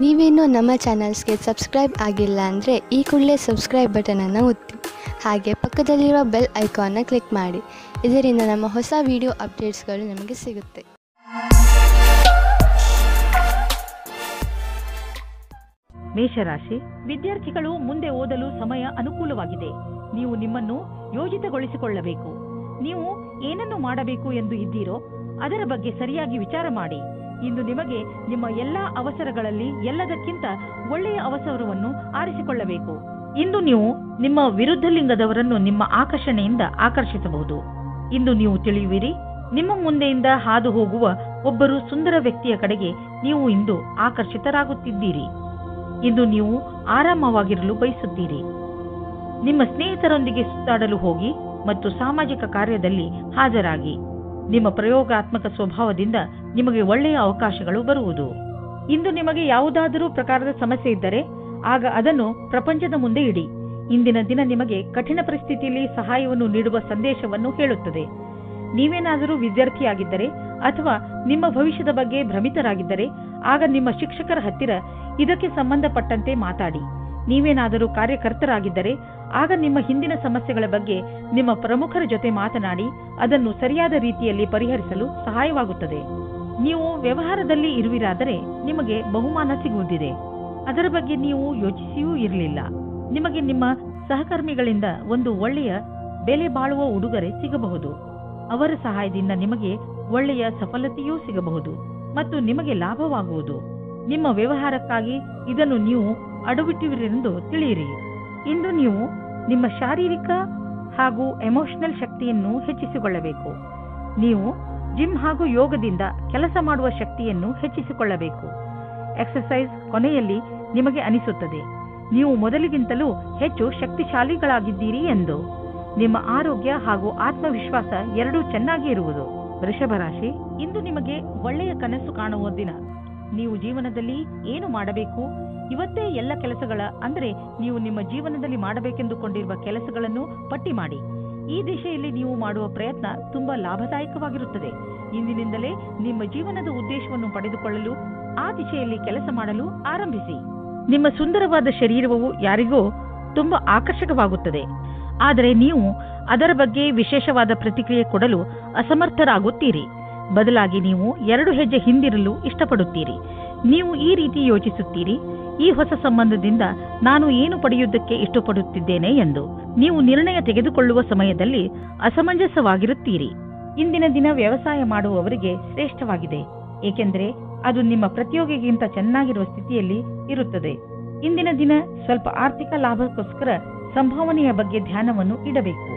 ನೀವೇನೂ ನಮ್ಮ ಚಾನಲ್ಸ್ಗೆ ಸಬ್ಸ್ಕ್ರೈಬ್ ಆಗಿಲ್ಲ ಅಂದರೆ ಈ ಕೂಡಲೇ ಸಬ್ಸ್ಕ್ರೈಬ್ ಬಟನನ್ನು ಒತ್ತಿ ಹಾಗೆ ಪಕ್ಕದಲ್ಲಿರುವ ಬೆಲ್ ಐಕಾನ್ನ ಕ್ಲಿಕ್ ಮಾಡಿ. ಇದರಿಂದ ನಮ್ಮ ಹೊಸ ವಿಡಿಯೋ ಅಪ್ಡೇಟ್ಸ್ಗಳು ನಿಮಗೆ ಸಿಗುತ್ತೆ. ಮೇಷರಾಶಿ, ವಿದ್ಯಾರ್ಥಿಗಳು ಮುಂದೆ ಓದಲು ಸಮಯ ಅನುಕೂಲವಾಗಿದೆ. ನೀವು ನಿಮ್ಮನ್ನು ಯೋಜಿತಗೊಳಿಸಿಕೊಳ್ಳಬೇಕು. ನೀವು ಏನನ್ನು ಮಾಡಬೇಕು ಎಂದು ಇದ್ದೀರೋ ಅದರ ಬಗ್ಗೆ ಸರಿಯಾಗಿ ವಿಚಾರ ಮಾಡಿ. ಇಂದು ನಿಮಗೆ ನಿಮ್ಮ ಎಲ್ಲಾ ಅವಸರಗಳಲ್ಲಿ ಎಲ್ಲದಕ್ಕಿಂತ ಒಳ್ಳೆಯ ಅವಸರವನ್ನು ಆರಿಸಿಕೊಳ್ಳಬೇಕು. ಇಂದು ನೀವು ನಿಮ್ಮ ವಿರುದ್ಧ ಲಿಂಗದವರನ್ನು ನಿಮ್ಮ ಆಕರ್ಷಣೆಯಿಂದ ಆಕರ್ಷಿಸಬಹುದು. ಇಂದು ನೀವು ತಿಳಿಯುವಿರಿ, ನಿಮ್ಮ ಮುಂದೆಯಿಂದ ಹಾದು ಹೋಗುವ ಒಬ್ಬರು ಸುಂದರ ವ್ಯಕ್ತಿಯ ಕಡೆಗೆ ನೀವು ಇಂದು ಆಕರ್ಷಿತರಾಗುತ್ತಿದ್ದೀರಿ. ಇಂದು ನೀವು ಆರಾಮವಾಗಿರಲು ಬಯಸುತ್ತೀರಿ. ನಿಮ್ಮ ಸ್ನೇಹಿತರೊಂದಿಗೆ ಸುತ್ತಾಡಲು ಹೋಗಿ ಮತ್ತು ಸಾಮಾಜಿಕ ಕಾರ್ಯದಲ್ಲಿ ಹಾಜರಾಗಿ. ನಿಮ್ಮ ಪ್ರಯೋಗಾತ್ಮಕ ಸ್ವಭಾವದಿಂದ ನಿಮಗೆ ಒಳ್ಳೆಯ ಅವಕಾಶಗಳು ಬರುವುದು. ಇಂದು ನಿಮಗೆ ಯಾವುದಾದರೂ ಪ್ರಕಾರದ ಸಮಸ್ಯೆ ಇದ್ದರೆ ಆಗ ಅದನ್ನು ಪ್ರಪಂಚದ ಮುಂದೆ ಇಡಿ. ಇಂದಿನ ದಿನ ನಿಮಗೆ ಕಠಿಣ ಪರಿಸ್ಥಿತಿಯಲ್ಲಿ ಸಹಾಯವನ್ನು ನೀಡುವ ಸಂದೇಶವನ್ನು ಹೇಳುತ್ತದೆ. ನೀವೇನಾದರೂ ವಿದ್ಯಾರ್ಥಿಯಾಗಿದ್ದರೆ ಅಥವಾ ನಿಮ್ಮ ಭವಿಷ್ಯದ ಬಗ್ಗೆ ಭ್ರಮಿತರಾಗಿದ್ದರೆ ಆಗ ನಿಮ್ಮ ಶಿಕ್ಷಕರ ಹತ್ತಿರ ಇದಕ್ಕೆ ಸಂಬಂಧಪಟ್ಟಂತೆ ಮಾತಾಡಿ. ನೀವೇನಾದರೂ ಕಾರ್ಯಕರ್ತರಾಗಿದ್ದರೆ ಆಗ ನಿಮ್ಮ ಹಿಂದಿನ ಸಮಸ್ಯೆಗಳ ಬಗ್ಗೆ ನಿಮ್ಮ ಪ್ರಮುಖರ ಜೊತೆ ಮಾತನಾಡಿ ಅದನ್ನು ಸರಿಯಾದ ರೀತಿಯಲ್ಲಿ ಪರಿಹರಿಸಲು ಸಹಾಯವಾಗುತ್ತದೆ. ನೀವು ವ್ಯವಹಾರದಲ್ಲಿ ಇರುವಿರಾದರೆ ನಿಮಗೆ ಬಹುಮಾನ ಸಿಗುವುದಿದೆ. ಅದರ ಬಗ್ಗೆ ನೀವು ಯೋಚಿಸಿಯೂ ಇರಲಿಲ್ಲ. ನಿಮಗೆ ನಿಮ್ಮ ಸಹಕರ್ಮಿಗಳಿಂದ ಒಂದು ಒಳ್ಳೆಯ ಬೆಲೆ ಬಾಳುವ ಉಡುಗೊರೆ ಸಿಗಬಹುದು. ಅವರ ಸಹಾಯದಿಂದ ನಿಮಗೆ ಒಳ್ಳೆಯ ಸಫಲತೆಯೂ ಸಿಗಬಹುದು ಮತ್ತು ನಿಮಗೆ ಲಾಭವಾಗುವುದು. ನಿಮ್ಮ ವ್ಯವಹಾರಕ್ಕಾಗಿ ಇದನ್ನು ನೀವು ಅಡವಿಟ್ಟಿರುವಿರೆಂದು ತಿಳಿಯಿರಿ. ಇಂದು ನೀವು ನಿಮ್ಮ ಶಾರೀರಿಕ ಹಾಗೂ ಎಮೋಷನಲ್ ಶಕ್ತಿಯನ್ನು ಹೆಚ್ಚಿಸಿಕೊಳ್ಳಬೇಕು. ನೀವು ಜಿಮ್ ಹಾಗೂ ಯೋಗದಿಂದ ಕೆಲಸ ಮಾಡುವ ಶಕ್ತಿಯನ್ನು ಹೆಚ್ಚಿಸಿಕೊಳ್ಳಬೇಕು. ಎಕ್ಸರ್ಸೈಸ್ ಕೊನೆಯಲ್ಲಿ ನಿಮಗೆ ಅನಿಸುತ್ತದೆ ನೀವು ಮೊದಲಿಗಿಂತಲೂ ಹೆಚ್ಚು ಶಕ್ತಿಶಾಲಿಗಳಾಗಿದ್ದೀರಿ ಎಂದು. ನಿಮ್ಮ ಆರೋಗ್ಯ ಹಾಗೂ ಆತ್ಮವಿಶ್ವಾಸ ಎರಡೂ ಚೆನ್ನಾಗಿ ಇರುವುದು. ವೃಷಭ ರಾಶಿ, ಇಂದು ನಿಮಗೆ ಒಳ್ಳೆಯ ಕನಸು ಕಾಣುವ ದಿನ. ನೀವು ಜೀವನದಲ್ಲಿ ಏನು ಮಾಡಬೇಕು, ಇವತ್ತೇ ಎಲ್ಲ ಕೆಲಸಗಳ ಅಂದರೆ ನೀವು ನಿಮ್ಮ ಜೀವನದಲ್ಲಿ ಮಾಡಬೇಕೆಂದುಕೊಂಡಿರುವ ಕೆಲಸಗಳನ್ನು ಪಟ್ಟಿ ಮಾಡಿ. ಈ ದಿಶೆಯಲ್ಲಿ ನೀವು ಮಾಡುವ ಪ್ರಯತ್ನ ತುಂಬಾ ಲಾಭದಾಯಕವಾಗಿರುತ್ತದೆ. ಇಂದಿನಿಂದಲೇ ನಿಮ್ಮ ಜೀವನದ ಉದ್ದೇಶವನ್ನು ಪಡೆದುಕೊಳ್ಳಲು ಆ ದಿಶೆಯಲ್ಲಿ ಕೆಲಸ ಮಾಡಲು ಆರಂಭಿಸಿ. ನಿಮ್ಮ ಸುಂದರವಾದ ಶರೀರವು ಯಾರಿಗೂ ತುಂಬಾ ಆಕರ್ಷಕವಾಗುತ್ತದೆ. ಆದರೆ ನೀವು ಅದರ ಬಗ್ಗೆ ವಿಶೇಷವಾದ ಪ್ರತಿಕ್ರಿಯೆ ಕೊಡಲು ಅಸಮರ್ಥರಾಗುತ್ತೀರಿ. ಬದಲಾಗಿ ನೀವು 2 ಹೆಜ್ಜೆ ಹಿಂದಿರಲು ಇಷ್ಟಪಡುತ್ತೀರಿ. ನೀವು ಈ ರೀತಿ ಯೋಚಿಸುತ್ತೀರಿ, ಈ ಹೊಸ ಸಂಬಂಧದಿಂದ ನಾನು ಏನು ಪಡೆಯುವುದಕ್ಕೆ ಇಷ್ಟಪಡುತ್ತಿದ್ದೇನೆ ಎಂದು. ನೀವು ನಿರ್ಣಯ ತೆಗೆದುಕೊಳ್ಳುವ ಸಮಯದಲ್ಲಿ ಅಸಮಂಜಸವಾಗಿರುತ್ತೀರಿ. ಇಂದಿನ ದಿನ ವ್ಯವಸಾಯ ಮಾಡುವವರಿಗೆ ಶ್ರೇಷ್ಠವಾಗಿದೆ, ಏಕೆಂದರೆ ಅದು ನಿಮ್ಮ ಪ್ರತಿಯೋಗಿಗಿಂತ ಚೆನ್ನಾಗಿರುವ ಸ್ಥಿತಿಯಲ್ಲಿ ಇರುತ್ತದೆ. ಇಂದಿನ ದಿನ ಸ್ವಲ್ಪ ಆರ್ಥಿಕ ಲಾಭಕ್ಕೋಸ್ಕರ ಸಂಭಾವನೆಯ ಬಗ್ಗೆ ಧ್ಯಾನವನ್ನು ಇಡಬೇಕು.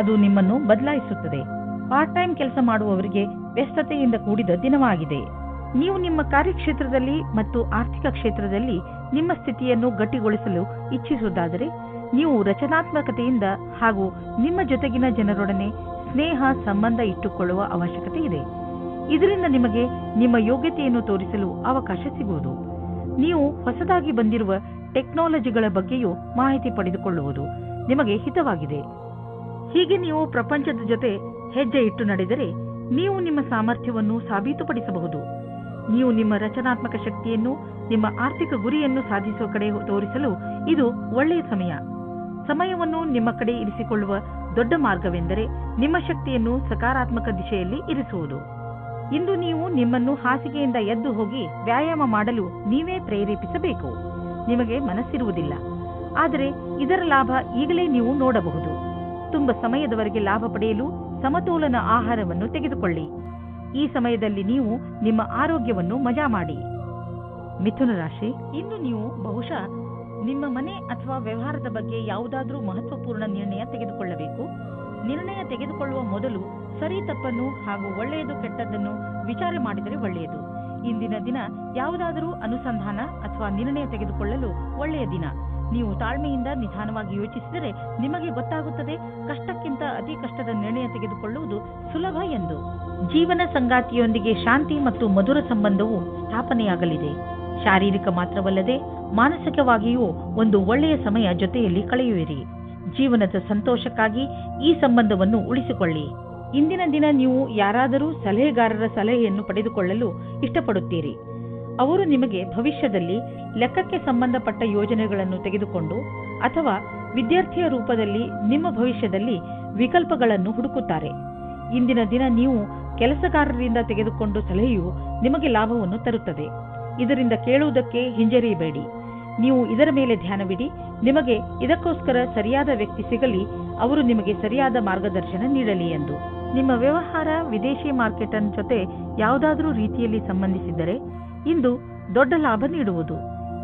ಅದು ನಿಮ್ಮನ್ನು ಬದಲಾಯಿಸುತ್ತದೆ. ಪಾರ್ಟ್ ಟೈಮ್ ಕೆಲಸ ಮಾಡುವವರಿಗೆ ವ್ಯಸ್ತತೆಯಿಂದ ಕೂಡಿದ ದಿನವಾಗಿದೆ. ನೀವು ನಿಮ್ಮ ಕಾರ್ಯಕ್ಷೇತ್ರದಲ್ಲಿ ಮತ್ತು ಆರ್ಥಿಕ ಕ್ಷೇತ್ರದಲ್ಲಿ ನಿಮ್ಮ ಸ್ಥಿತಿಯನ್ನು ಗಟ್ಟಿಗೊಳಿಸಲು ಇಚ್ಛಿಸುವುದಾದರೆ ನೀವು ರಚನಾತ್ಮಕತೆಯಿಂದ ಹಾಗೂ ನಿಮ್ಮ ಜೊತೆಗಿನ ಜನರೊಡನೆ ಸ್ನೇಹ ಸಂಬಂಧ ಇಟ್ಟುಕೊಳ್ಳುವ ಅವಶ್ಯಕತೆ ಇದೆ. ಇದರಿಂದ ನಿಮಗೆ ನಿಮ್ಮ ಯೋಗ್ಯತೆಯನ್ನು ತೋರಿಸಲು ಅವಕಾಶ ಸಿಗುವುದು. ನೀವು ಹೊಸದಾಗಿ ಬಂದಿರುವ ಟೆಕ್ನಾಲಜಿಗಳ ಬಗ್ಗೆಯೂ ಮಾಹಿತಿ ಪಡೆದುಕೊಳ್ಳುವುದು ನಿಮಗೆ ಹಿತವಾಗಿದೆ. ಹೀಗೆ ನೀವು ಪ್ರಪಂಚದ ಜೊತೆ ಹೆಜ್ಜೆ ಇಟ್ಟು ನಡೆದರೆ ನೀವು ನಿಮ್ಮ ಸಾಮರ್ಥ್ಯವನ್ನು ಸಾಬೀತುಪಡಿಸಬಹುದು. ನೀವು ನಿಮ್ಮ ರಚನಾತ್ಮಕ ಶಕ್ತಿಯನ್ನು ನಿಮ್ಮ ಆರ್ಥಿಕ ಗುರಿಯನ್ನು ಸಾಧಿಸುವ ಕಡೆ ತೋರಿಸಲು ಇದು ಒಳ್ಳೆಯ ಸಮಯ. ಸಮಯವನ್ನು ನಿಮ್ಮ ಕಡೆ ಇರಿಸಿಕೊಳ್ಳುವ ದೊಡ್ಡ ಮಾರ್ಗವೆಂದರೆ ನಿಮ್ಮ ಶಕ್ತಿಯನ್ನು ಸಕಾರಾತ್ಮಕ ದಿಶೆಯಲ್ಲಿ ಇರಿಸುವುದು. ಇಂದು ನೀವು ನಿಮ್ಮನ್ನು ಹಾಸಿಗೆಯಿಂದ ಎದ್ದು ಹೋಗಿ ವ್ಯಾಯಾಮ ಮಾಡಲು ನೀವೇ ಪ್ರೇರೇಪಿಸಬೇಕು. ನಿಮಗೆ ಮನಸ್ಸಿರುವುದಿಲ್ಲ, ಆದರೆ ಇದರ ಲಾಭ ಈಗಲೇ ನೀವು ನೋಡಬಹುದು. ತುಂಬ ಸಮಯದವರೆಗೆ ಲಾಭ ಪಡೆಯಲು ಸಮತೋಲನ ಆಹಾರವನ್ನು ತೆಗೆದುಕೊಳ್ಳಿ. ಈ ಸಮಯದಲ್ಲಿ ನೀವು ನಿಮ್ಮ ಆರೋಗ್ಯವನ್ನು ಮಜಾ ಮಾಡಿ. ಮಿಥುನ ರಾಶಿ, ಇಂದು ನೀವು ಬಹುಶಃ ನಿಮ್ಮ ಮನೆ ಅಥವಾ ವ್ಯವಹಾರದ ಬಗ್ಗೆ ಯಾವುದಾದ್ರೂ ಮಹತ್ವಪೂರ್ಣ ನಿರ್ಣಯ ತೆಗೆದುಕೊಳ್ಳಬೇಕು. ನಿರ್ಣಯ ತೆಗೆದುಕೊಳ್ಳುವ ಮೊದಲು ಸರಿ ತಪ್ಪನ್ನು ಹಾಗೂ ಒಳ್ಳೆಯದು ಕೆಟ್ಟದ್ದನ್ನು ವಿಚಾರ ಮಾಡಿದರೆ ಒಳ್ಳೆಯದು. ಇಂದಿನ ದಿನ ಯಾವುದಾದರೂ ಅನುಸಂಧಾನ ಅಥವಾ ನಿರ್ಣಯ ತೆಗೆದುಕೊಳ್ಳಲು ಒಳ್ಳೆಯ ದಿನ. ನೀವು ತಾಳ್ಮೆಯಿಂದ ನಿಧಾನವಾಗಿ ಯೋಚಿಸಿದರೆ ನಿಮಗೆ ಗೊತ್ತಾಗುತ್ತದೆ ಕಷ್ಟಕ್ಕಿಂತ ಅತಿ ಕಷ್ಟದ ನಿರ್ಣಯ ತೆಗೆದುಕೊಳ್ಳುವುದು ಸುಲಭ ಎಂದು. ಜೀವನ ಸಂಗಾತಿಯೊಂದಿಗೆ ಶಾಂತಿ ಮತ್ತು ಮಧುರ ಸಂಬಂಧವು ಸ್ಥಾಪನೆಯಾಗಲಿದೆ. ಶಾರೀರಿಕ ಮಾತ್ರವಲ್ಲದೆ ಮಾನಸಿಕವಾಗಿಯೂ ಒಂದು ಒಳ್ಳೆಯ ಸಮಯ ಜೊತೆಯಲ್ಲಿ ಕಳೆಯುವಿರಿ. ಜೀವನದ ಸಂತೋಷಕ್ಕಾಗಿ ಈ ಸಂಬಂಧವನ್ನು ಉಳಿಸಿಕೊಳ್ಳಿ. ಇಂದಿನ ದಿನ ನೀವು ಯಾರಾದರೂ ಸಲಹೆಗಾರರ ಸಲಹೆಯನ್ನು ಪಡೆದುಕೊಳ್ಳಲು ಇಷ್ಟಪಡುತ್ತೀರಿ. ಅವರು ನಿಮಗೆ ಭವಿಷ್ಯದಲ್ಲಿ ಲೆಕ್ಕಕ್ಕೆ ಸಂಬಂಧಪಟ್ಟ ಯೋಜನೆಗಳನ್ನು ತೆಗೆದುಕೊಂಡು ಅಥವಾ ವಿದ್ಯಾರ್ಥಿಯ ರೂಪದಲ್ಲಿ ನಿಮ್ಮ ಭವಿಷ್ಯದಲ್ಲಿ ವಿಕಲ್ಪಗಳನ್ನು ಹುಡುಕುತ್ತಾರೆ. ಇಂದಿನ ದಿನ ನೀವು ಕೆಲಸಗಾರರಿಂದ ತೆಗೆದುಕೊಂಡು ಸಲಹೆಯು ನಿಮಗೆ ಲಾಭವನ್ನು ತರುತ್ತದೆ. ಇದರಿಂದ ಕೇಳುವುದಕ್ಕೆ ಹಿಂಜರಿಯಬೇಡಿ. ನೀವು ಇದರ ಮೇಲೆ ಧ್ಯಾನವಿಡಿ. ನಿಮಗೆ ಇದಕ್ಕೋಸ್ಕರ ಸರಿಯಾದ ವ್ಯಕ್ತಿ ಸಿಗಲಿ, ಅವರು ನಿಮಗೆ ಸರಿಯಾದ ಮಾರ್ಗದರ್ಶನ ನೀಡಲಿ ಎಂದು. ನಿಮ್ಮ ವ್ಯವಹಾರ ವಿದೇಶಿ ಮಾರ್ಕೆಟ್ ಜೊತೆ ಯಾವುದಾದರೂ ರೀತಿಯಲ್ಲಿ ಸಂಬಂಧಿಸಿದ್ದರೆ ಇಂದು ದೊಡ್ಡ ಲಾಭ ನೀಡುವುದು.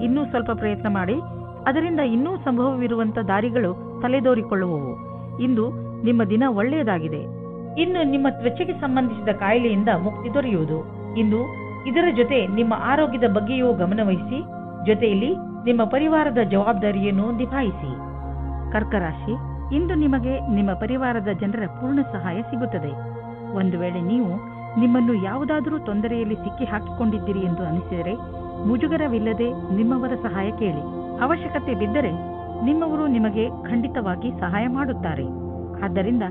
ಇನ್ನೂ ಸ್ವಲ್ಪ ಪ್ರಯತ್ನ ಮಾಡಿ, ಅದರಿಂದ ಇನ್ನೂ ಸಂಭವವಿರುವಂತ ದಾರಿಗಳು ತಲೆದೋರಿಕೊಳ್ಳುವವು. ಇಂದು ನಿಮ್ಮ ದಿನ ಒಳ್ಳೆಯದಾಗಿದೆ. ಇನ್ನು ನಿಮ್ಮ ತ್ವಚೆಗೆ ಸಂಬಂಧಿಸಿದ ಕಾಯಿಲೆಯಿಂದ ಮುಕ್ತಿ ದೊರೆಯುವುದು. ಇಂದು ಇದರ ಜೊತೆ ನಿಮ್ಮ ಆರೋಗ್ಯದ ಬಗ್ಗೆಯೂ ಗಮನವಹಿಸಿ, ಜೊತೆಯಲ್ಲಿ ನಿಮ್ಮ ಪರಿವಾರದ ಜವಾಬ್ದಾರಿಯನ್ನು ನಿಭಾಯಿಸಿ. ಕರ್ಕರಾಶಿ, ಇಂದು ನಿಮಗೆ ನಿಮ್ಮ ಪರಿವಾರದ ಜನರ ಪೂರ್ಣ ಸಹಾಯ ಸಿಗುತ್ತದೆ. ಒಂದು ವೇಳೆ ನೀವು ನಿಮ್ಮನ್ನು ಯಾವುದಾದರೂ ತೊಂದರೆಯಲ್ಲಿ ಸಿಕ್ಕಿ ಹಾಕಿಕೊಂಡಿದ್ದೀರಿ ಎಂದು ಅನಿಸಿದರೆ ಮುಜುಗರವಿಲ್ಲದೆ ನಿಮ್ಮವರ ಸಹಾಯ ಕೇಳಿ. ಅವಶ್ಯಕತೆ ಬಿದ್ದರೆ ನಿಮ್ಮವರು ನಿಮಗೆ ಖಂಡಿತವಾಗಿ ಸಹಾಯ ಮಾಡುತ್ತಾರೆ. ಆದ್ದರಿಂದ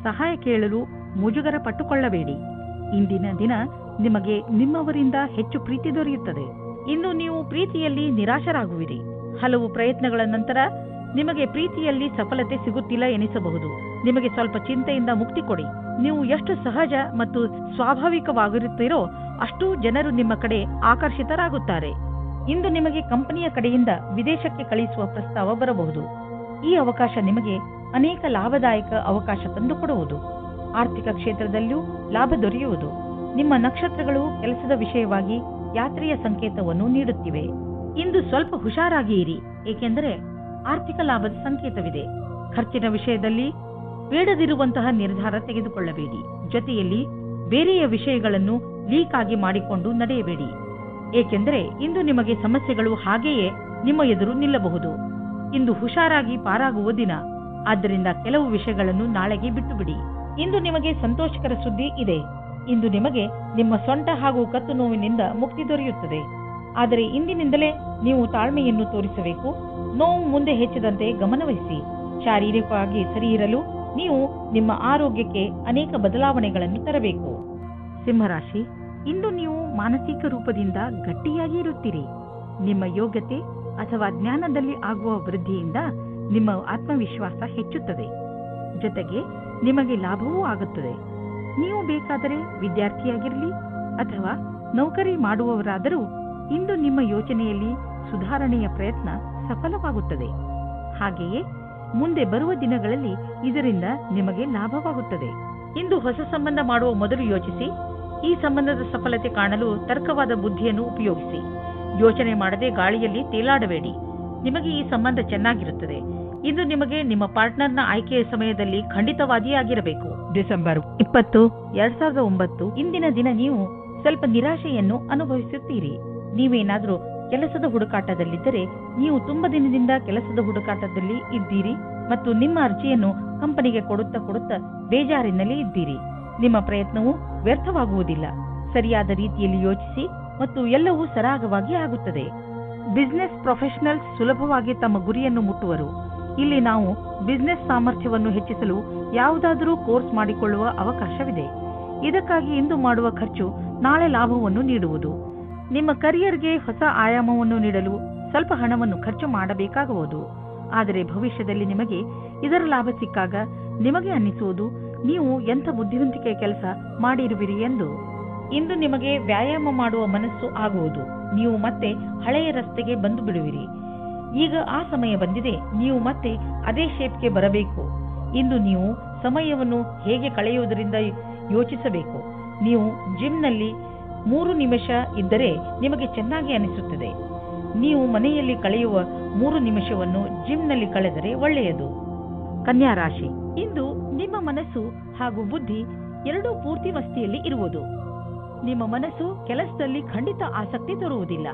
ಸಹಾಯ ಕೇಳಲು ಮುಜುಗರ ಪಟ್ಟುಕೊಳ್ಳಬೇಡಿ. ಇಂದಿನ ದಿನ ನಿಮಗೆ ನಿಮ್ಮವರಿಂದ ಹೆಚ್ಚು ಪ್ರೀತಿ ದೊರೆಯುತ್ತದೆ. ಇಂದು ನೀವು ಪ್ರೀತಿಯಲ್ಲಿ ನಿರಾಶರಾಗುವಿರಿ. ಹಲವು ಪ್ರಯತ್ನಗಳ ನಂತರ ನಿಮಗೆ ಪ್ರೀತಿಯಲ್ಲಿ ಸಫಲತೆ ಸಿಗುತ್ತಿಲ್ಲ ಎನಿಸಬಹುದು. ನಿಮಗೆ ಸ್ವಲ್ಪ ಚಿಂತೆಯಿಂದ ಮುಕ್ತಿ ಕೊಡಿ. ನೀವು ಎಷ್ಟು ಸಹಜ ಮತ್ತು ಸ್ವಾಭಾವಿಕವಾಗಿರುತ್ತೀರೋ ಅಷ್ಟು ಜನರು ನಿಮ್ಮ ಕಡೆ ಆಕರ್ಷಿತರಾಗುತ್ತಾರೆ. ಇಂದು ನಿಮಗೆ ಕಂಪನಿಯ ಕಡೆಯಿಂದ ವಿದೇಶಕ್ಕೆ ಕಳುಹಿಸುವ ಪ್ರಸ್ತಾವ ಬರಬಹುದು. ಈ ಅವಕಾಶ ನಿಮಗೆ ಅನೇಕ ಲಾಭದಾಯಕ ಅವಕಾಶ ತಂದುಕೊಡುವುದು. ಆರ್ಥಿಕ ಕ್ಷೇತ್ರದಲ್ಲೂ ಲಾಭ ದೊರೆಯುವುದು. ನಿಮ್ಮ ನಕ್ಷತ್ರಗಳು ಕೆಲಸದ ವಿಷಯವಾಗಿ ಯಾತ್ರೆಯ ಸಂಕೇತವನ್ನು ನೀಡುತ್ತಿವೆ. ಇಂದು ಸ್ವಲ್ಪ ಹುಷಾರಾಗಿ ಇರಿ, ಏಕೆಂದರೆ ಆರ್ಥಿಕ ಲಾಭದ ಸಂಕೇತವಿದೆ. ಖರ್ಚಿನ ವಿಷಯದಲ್ಲಿ ಬೇಡದಿರುವಂತಹ ನಿರ್ಧಾರ ತೆಗೆದುಕೊಳ್ಳಬೇಡಿ. ಜೊತೆಯಲ್ಲಿ ಬೇರೆಯ ವಿಷಯಗಳನ್ನು ಲೀಕ್ ಆಗಿ ಮಾಡಿಕೊಂಡು ನಡೆಯಬೇಡಿ, ಏಕೆಂದರೆ ಇಂದು ನಿಮಗೆ ಸಮಸ್ಯೆಗಳು ಹಾಗೆಯೇ ನಿಮ್ಮ ಎದುರು ನಿಲ್ಲಬಹುದು. ಇಂದು ಹುಷಾರಾಗಿ ಪಾರಾಗುವ ದಿನ, ಆದ್ದರಿಂದ ಕೆಲವು ವಿಷಯಗಳನ್ನು ನಾಳೆಗೆ ಬಿಟ್ಟು ಬಿಡಿ. ಇಂದು ನಿಮಗೆ ಸಂತೋಷಕರ ಸುದ್ದಿ ಇದೆ. ಇಂದು ನಿಮಗೆ ನಿಮ್ಮ ಸೊಂಟ ಹಾಗೂ ಕತ್ತು ನೋವಿನಿಂದ ಮುಕ್ತಿ ದೊರೆಯುತ್ತದೆ. ಆದರೆ ಇಂದಿನಿಂದಲೇ ನೀವು ತಾಳ್ಮೆಯನ್ನು ತೋರಿಸಬೇಕು. ನೋವು ಮುಂದೆ ಹೆಚ್ಚದಂತೆ ಗಮನವಹಿಸಿ. ಶಾರೀರಿಕವಾಗಿ ಸರಿ ಇರಲು ನೀವು ನಿಮ್ಮ ಆರೋಗ್ಯಕ್ಕೆ ಅನೇಕ ಬದಲಾವಣೆಗಳನ್ನು ತರಬೇಕು. ಸಿಂಹರಾಶಿ, ಇಂದು ನೀವು ಮಾನಸಿಕ ರೂಪದಿಂದ ಗಟ್ಟಿಯಾಗಿ ಇರುತ್ತೀರಿ. ನಿಮ್ಮ ಯೋಗ್ಯತೆ ಅಥವಾ ಜ್ಞಾನದಲ್ಲಿ ಆಗುವ ವೃದ್ಧಿಯಿಂದ ನಿಮ್ಮ ಆತ್ಮವಿಶ್ವಾಸ ಹೆಚ್ಚುತ್ತದೆ. ಜೊತೆಗೆ ನಿಮಗೆ ಲಾಭವೂ ಆಗುತ್ತದೆ. ನೀವು ಬೇಕಾದರೆ ವಿದ್ಯಾರ್ಥಿಯಾಗಿರಲಿ ಅಥವಾ ನೌಕರಿ ಮಾಡುವವರಾದರೂ ಇಂದು ನಿಮ್ಮ ಯೋಚನೆಯಲ್ಲಿ ಸುಧಾರಣೆಯ ಪ್ರಯತ್ನ ಸಫಲವಾಗುತ್ತದೆ. ಹಾಗೆಯೇ ಮುಂದೆ ಬರುವ ದಿನಗಳಲ್ಲಿ ಇದರಿಂದ ನಿಮಗೆ ಲಾಭವಾಗುತ್ತದೆ. ಇಂದು ಹೊಸ ಸಂಬಂಧ ಮಾಡುವ ಮೊದಲು ಯೋಚಿಸಿ. ಈ ಸಂಬಂಧದ ಸಫಲತೆ ಕಾಣಲು ತರ್ಕವಾದ ಬುದ್ಧಿಯನ್ನು ಉಪಯೋಗಿಸಿ. ಯೋಚನೆ ಮಾಡದೆ ಗಾಳಿಯಲ್ಲಿ ತೇಲಾಡಬೇಡಿ. ನಿಮಗೆ ಈ ಸಂಬಂಧ ಚೆನ್ನಾಗಿರುತ್ತದೆ. ಇಂದು ನಿಮಗೆ ನಿಮ್ಮ ಪಾರ್ಟ್ನರ್ನ ಆಯ್ಕೆಯ ಸಮಯದಲ್ಲಿ ಖಂಡಿತವಾಗಿಯೇ ಆಗಿರಬೇಕು. ಡಿಸೆಂಬರ್ 20, 2009 ಇಂದಿನ ದಿನ ನೀವು ಸ್ವಲ್ಪ ನಿರಾಶೆಯನ್ನು ಅನುಭವಿಸುತ್ತೀರಿ. ನೀವೇನಾದರೂ ಕೆಲಸದ ಹುಡುಕಾಟದಲ್ಲಿದ್ದರೆ ನೀವು ತುಂಬ ದಿನದಿಂದ ಕೆಲಸದ ಹುಡುಕಾಟದಲ್ಲಿ ಇದ್ದೀರಿ ಮತ್ತು ನಿಮ್ಮ ಅರ್ಜಿಯನ್ನು ಕಂಪನಿಗೆ ಕೊಡುತ್ತಾ ಬೇಜಾರಿನಲ್ಲಿ ಇದ್ದೀರಿ. ನಿಮ್ಮ ಪ್ರಯತ್ನವು ವ್ಯರ್ಥವಾಗುವುದಿಲ್ಲ. ಸರಿಯಾದ ರೀತಿಯಲ್ಲಿ ಯೋಚಿಸಿ ಮತ್ತು ಎಲ್ಲವೂ ಸರಾಗವಾಗಿ ಆಗುತ್ತದೆ. ಬಿಸಿನೆಸ್ ಪ್ರೊಫೆಷನಲ್ಸ್ ಸುಲಭವಾಗಿ ತಮ್ಮ ಗುರಿಯನ್ನು ಮುಟ್ಟುವರು. ಇಲ್ಲಿ ನಾವು ಬಿಸಿನೆಸ್ ಸಾಮರ್ಥ್ಯವನ್ನು ಹೆಚ್ಚಿಸಲು ಯಾವುದಾದರೂ ಕೋರ್ಸ್ ಮಾಡಿಕೊಳ್ಳುವ ಅವಕಾಶವಿದೆ. ಇದಕ್ಕಾಗಿ ಇಂದು ಮಾಡುವ ಖರ್ಚು ನಾಳೆ ಲಾಭವನ್ನು ನೀಡುವುದು. ನಿಮ್ಮ ಕರಿಯರ್ಗೆ ಹೊಸ ಆಯಾಮವನ್ನು ನೀಡಲು ಸ್ವಲ್ಪ ಹಣವನ್ನು ಖರ್ಚು ಮಾಡಬೇಕಾಗುವುದು. ಆದರೆ ಭವಿಷ್ಯದಲ್ಲಿ ನಿಮಗೆ ಇದರ ಲಾಭ ಸಿಕ್ಕಾಗ ನಿಮಗೆ ಅನ್ನಿಸುವುದು ನೀವು ಎಂಥ ಬುದ್ಧಿವಂತಿಕೆ ಕೆಲಸ ಮಾಡಿರುವಿರಿ ಎಂದು. ಇಂದು ನಿಮಗೆ ವ್ಯಾಯಾಮ ಮಾಡುವ ಮನಸ್ಸು ಆಗುವುದು. ನೀವು ಮತ್ತೆ ಹಳೆಯ ರಸ್ತೆಗೆ ಬಂದು ಬಿಡುವಿರಿ. ಈಗ ಆ ಸಮಯ ಬಂದಿದೆ. ನೀವು ಮತ್ತೆ ಅದೇ ಶೇಪ್ಗೆ ಬರಬೇಕು. ಇಂದು ನೀವು ಸಮಯವನ್ನು ಹೇಗೆ ಕಳೆಯುವುದರಿಂದ ಯೋಚಿಸಬೇಕು. ನೀವು ಜಿಮ್ನಲ್ಲಿ 3 ನಿಮಿಷ ಇದ್ದರೆ ನಿಮಗೆ ಚೆನ್ನಾಗಿ ಅನಿಸುತ್ತದೆ. ನೀವು ಮನೆಯಲ್ಲಿ ಕಳೆಯುವ 3 ನಿಮಿಷವನ್ನು ಜಿಮ್ನಲ್ಲಿ ಕಳೆದರೆ ಒಳ್ಳೆಯದು. ಕನ್ಯಾ ರಾಶಿ, ಇಂದು ನಿಮ್ಮ ಮನಸ್ಸು ಹಾಗೂ ಬುದ್ಧಿ ಎರಡೂ ಪೂರ್ತಿ ಮಸ್ತಿಯಲ್ಲಿ ಇರುವುದು. ನಿಮ್ಮ ಮನಸ್ಸು ಕೆಲಸದಲ್ಲಿ ಖಂಡಿತ ಆಸಕ್ತಿ ತೋರುವುದಿಲ್ಲ.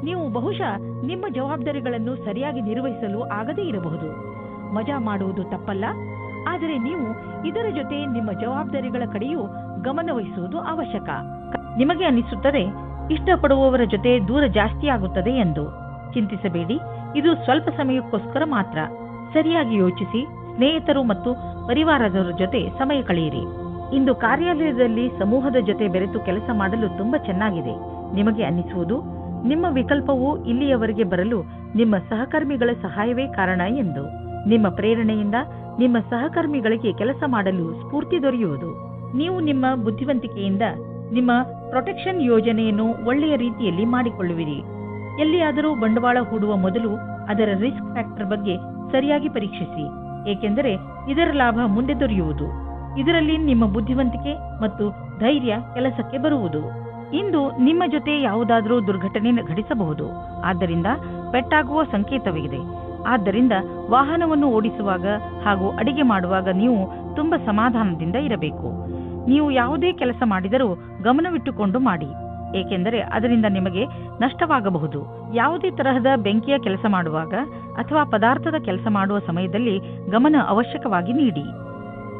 ನೀವು ಬಹುಶಃ ನಿಮ್ಮ ಜವಾಬ್ದಾರಿಗಳನ್ನು ಸರಿಯಾಗಿ ನಿರ್ವಹಿಸಲು ಆಗದೇ ಇರಬಹುದು. ಮಜಾ ಮಾಡುವುದು ತಪ್ಪಲ್ಲ, ಆದರೆ ನೀವು ಇದರ ಜೊತೆ ನಿಮ್ಮ ಜವಾಬ್ದಾರಿಗಳ ಕಡೆಯೂ ಗಮನವಹಿಸುವುದು ಅವಶ್ಯಕ. ನಿಮಗೆ ಅನಿಸುತ್ತದೆ ಇಷ್ಟಪಡುವವರ ಜೊತೆ ದೂರ ಜಾಸ್ತಿ ಆಗುತ್ತದೆ ಎಂದು. ಚಿಂತಿಸಬೇಡಿ, ಇದು ಸ್ವಲ್ಪ ಸಮಯಕ್ಕೋಸ್ಕರ ಮಾತ್ರ. ಸರಿಯಾಗಿ ಯೋಚಿಸಿ, ಸ್ನೇಹಿತರು ಮತ್ತು ಪರಿವಾರದವರ ಜೊತೆ ಸಮಯ ಕಳೆಯಿರಿ. ಇಂದು ಕಾರ್ಯಾಲಯದಲ್ಲಿ ಸಮೂಹದ ಜೊತೆ ಬೆರೆತು ಕೆಲಸ ಮಾಡಲು ತುಂಬಾ ಚೆನ್ನಾಗಿದೆ. ನಿಮಗೆ ಅನ್ನಿಸುವುದು ನಿಮ್ಮ ವಿಕಲ್ಪವು ಇಲ್ಲಿಯವರೆಗೆ ಬರಲು ನಿಮ್ಮ ಸಹಕರ್ಮಿಗಳ ಸಹಾಯವೇ ಕಾರಣ ಎಂದು. ನಿಮ್ಮ ಪ್ರೇರಣೆಯಿಂದ ನಿಮ್ಮ ಸಹಕರ್ಮಿಗಳಿಗೆ ಕೆಲಸ ಮಾಡಲು ಸ್ಫೂರ್ತಿ ದೊರೆಯುವುದು. ನೀವು ನಿಮ್ಮ ಬುದ್ಧಿವಂತಿಕೆಯಿಂದ ನಿಮ್ಮ ಪ್ರೊಟೆಕ್ಷನ್ ಯೋಜನೆಯನ್ನು ಒಳ್ಳೆಯ ರೀತಿಯಲ್ಲಿ ಮಾಡಿಕೊಳ್ಳುವಿರಿ. ಎಲ್ಲಿಯಾದರೂ ಬಂಡವಾಳ ಹೂಡುವ ಮೊದಲು ಅದರ ರಿಸ್ಕ್ ಫ್ಯಾಕ್ಟರ್ ಬಗ್ಗೆ ಸರಿಯಾಗಿ ಪರೀಕ್ಷಿಸಿ, ಏಕೆಂದರೆ ಇದರ ಲಾಭ ಮುಂದೆ ದೊರೆಯುವುದು. ಇದರಲ್ಲಿ ನಿಮ್ಮ ಬುದ್ಧಿವಂತಿಕೆ ಮತ್ತು ಧೈರ್ಯ ಕೆಲಸಕ್ಕೆ ಬರುವುದು. ಇಂದು ನಿಮ್ಮ ಜೊತೆ ಯಾವುದಾದರೂ ದುರ್ಘಟನೆ ಘಟಿಸಬಹುದು, ಆದ್ದರಿಂದ ಪೆಟ್ಟಾಗುವ ಸಂಕೇತವಿದೆ. ಆದ್ದರಿಂದ ವಾಹನವನ್ನು ಓಡಿಸುವಾಗ ಹಾಗೂ ಅಡಿಗೆ ಮಾಡುವಾಗ ನೀವು ತುಂಬಾ ಸಮಾಧಾನದಿಂದ ಇರಬೇಕು. ನೀವು ಯಾವುದೇ ಕೆಲಸ ಮಾಡಿದರೂ ಗಮನವಿಟ್ಟುಕೊಂಡು ಮಾಡಿ, ಏಕೆಂದರೆ ಅದರಿಂದ ನಿಮಗೆ ನಷ್ಟವಾಗಬಹುದು. ಯಾವುದೇ ತರಹದ ಬೆಂಕಿಯ ಕೆಲಸ ಮಾಡುವಾಗ ಅಥವಾ ಪದಾರ್ಥದ ಕೆಲಸ ಮಾಡುವ ಸಮಯದಲ್ಲಿ ಗಮನ ಅವಶ್ಯಕವಾಗಿ ನೀಡಿ.